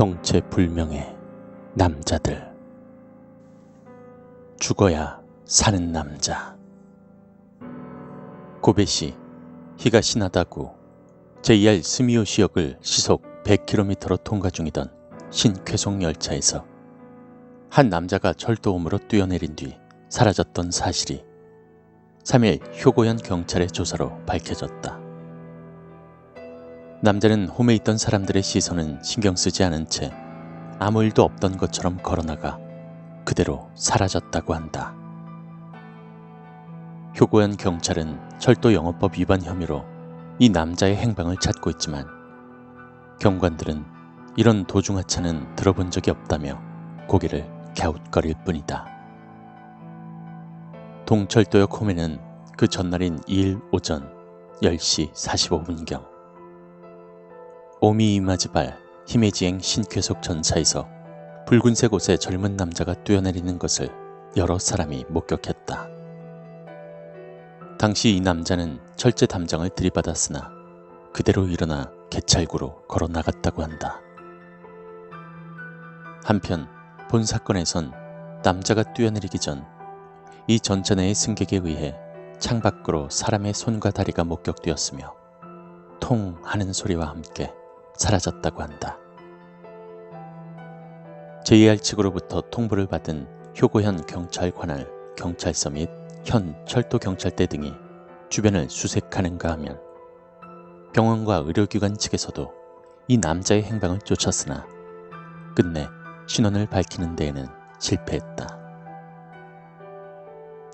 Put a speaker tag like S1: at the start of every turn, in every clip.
S1: 정체불명의 남자들. 죽어야 사는 남자. 고베시 히가시나다구 JR 스미요시역을 시속 100km로 통과 중이던 신쾌속 열차에서 한 남자가 철도홈으로 뛰어내린 뒤 사라졌던 사실이 3일 효고현 경찰의 조사로 밝혀졌다. 남자는 홈에 있던 사람들의 시선은 신경 쓰지 않은 채 아무 일도 없던 것처럼 걸어나가 그대로 사라졌다고 한다. 효고현 경찰은 철도 영업법 위반 혐의로 이 남자의 행방을 찾고 있지만 경관들은 이런 도중하차는 들어본 적이 없다며 고개를 갸웃거릴 뿐이다. 동철도역 홈에는 그 전날인 2일 오전 10시 45분경 오미이마즈발 히메지행 신쾌속 전차에서 붉은색 옷의 젊은 남자가 뛰어내리는 것을 여러 사람이 목격했다. 당시 이 남자는 철제 담장을 들이받았으나 그대로 일어나 개찰구로 걸어 나갔다고 한다. 한편 본 사건에선 남자가 뛰어내리기 전 이 전차 내의 승객에 의해 창밖으로 사람의 손과 다리가 목격되었으며 통 하는 소리와 함께 사라졌다고 한다. JR 측으로부터 통보를 받은 효고현 경찰관할 경찰서 및 현 철도경찰대 등이 주변을 수색하는가 하면 병원과 의료기관 측에서도 이 남자의 행방을 쫓았으나 끝내 신원을 밝히는 데에는 실패했다.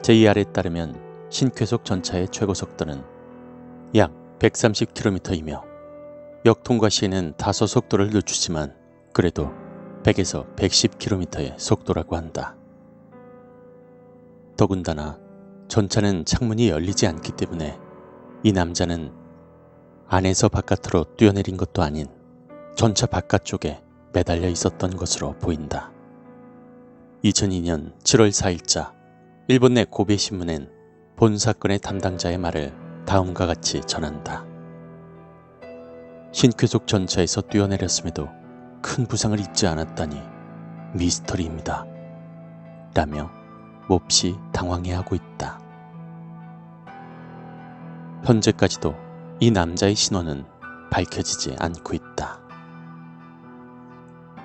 S1: JR에 따르면 신쾌속 전차의 최고속도는 약 130km이며 역 통과 시에는 다소 속도를 늦추지만 그래도 100에서 110km의 속도라고 한다. 더군다나 전차는 창문이 열리지 않기 때문에 이 남자는 안에서 바깥으로 뛰어내린 것도 아닌 전차 바깥쪽에 매달려 있었던 것으로 보인다. 2002년 7월 4일자 일본 내 고베 신문엔 본 사건의 담당자의 말을 다음과 같이 전한다. 신쾌속 전차에서 뛰어내렸음에도 큰 부상을 입지 않았다니 미스터리입니다. 라며 몹시 당황해하고 있다. 현재까지도 이 남자의 신원은 밝혀지지 않고 있다.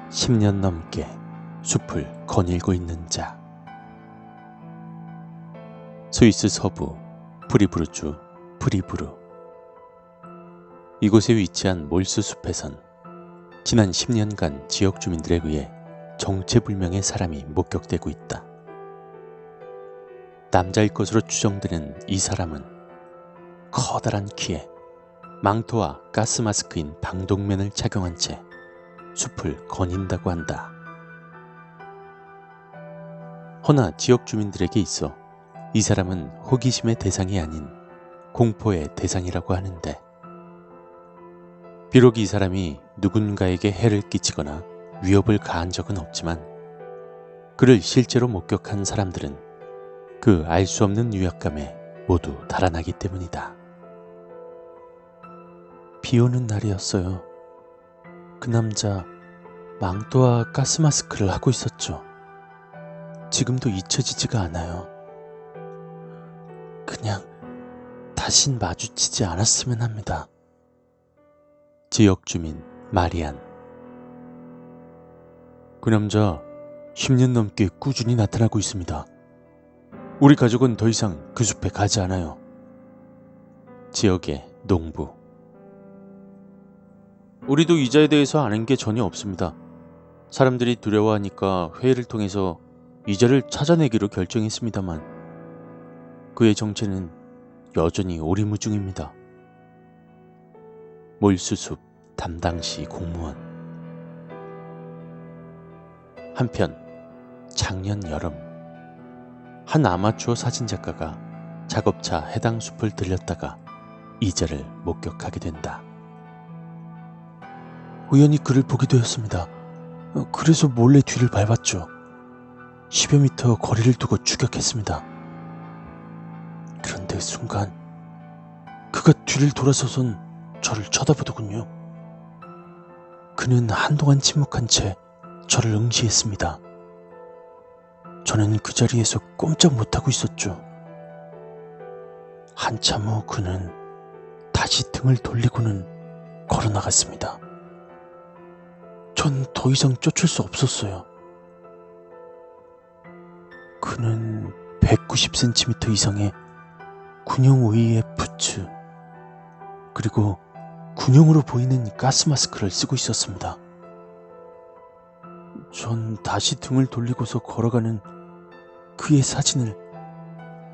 S1: 10년 넘게 숲을 거닐고 있는 자. 스위스 서부 프리부르주 프리부르. 이곳에 위치한 몰스 숲에선 지난 10년간 지역 주민들에 의해 정체불명의 사람이 목격되고 있다. 남자일 것으로 추정되는 이 사람은 커다란 키에 망토와 가스마스크인 방독면을 착용한 채 숲을 거닌다고 한다. 허나 지역 주민들에게 있어 이 사람은 호기심의 대상이 아닌 공포의 대상이라고 하는데, 비록 이 사람이 누군가에게 해를 끼치거나 위협을 가한 적은 없지만 그를 실제로 목격한 사람들은 그 알 수 없는 위압감에 모두 달아나기 때문이다. 비 오는 날이었어요. 그 남자 망토와 가스마스크를 하고 있었죠. 지금도 잊혀지지가 않아요. 그냥 다신 마주치지 않았으면 합니다. 지역 주민 마리안. 그 남자 10년 넘게 꾸준히 나타나고 있습니다. 우리 가족은 더 이상 그 숲에 가지 않아요. 지역의 농부. 우리도 이자에 대해서 아는 게 전혀 없습니다. 사람들이 두려워하니까 회의를 통해서 이자를 찾아내기로 결정했습니다만 그의 정체는 여전히 오리무중입니다. 몰수숲 담당시 공무원. 한편 작년 여름 한 아마추어 사진작가가 작업차 해당 숲을 들렸다가 이자를 목격하게 된다. 우연히 그를 보게 되었습니다. 그래서 몰래 뒤를 밟았죠. 10여 미터 거리를 두고 추격했습니다. 그런데 순간 그가 뒤를 돌아서선 저를 쳐다보더군요.
S2: 그는 한동안 침묵한 채 저를 응시했습니다. 저는 그 자리에서 꼼짝 못하고 있었죠. 한참 후 그는 다시 등을 돌리고는 걸어나갔습니다. 전 더 이상 쫓을 수 없었어요. 그는 190cm 이상의 군용 의의 부츠, 그리고 군용으로 보이는 가스 마스크를 쓰고 있었습니다. 전 다시 등을 돌리고서 걸어가는 그의 사진을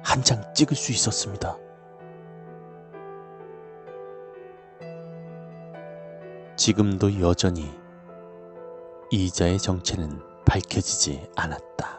S2: 한 장 찍을 수 있었습니다.
S1: 지금도 여전히 이자의 정체는 밝혀지지 않았다.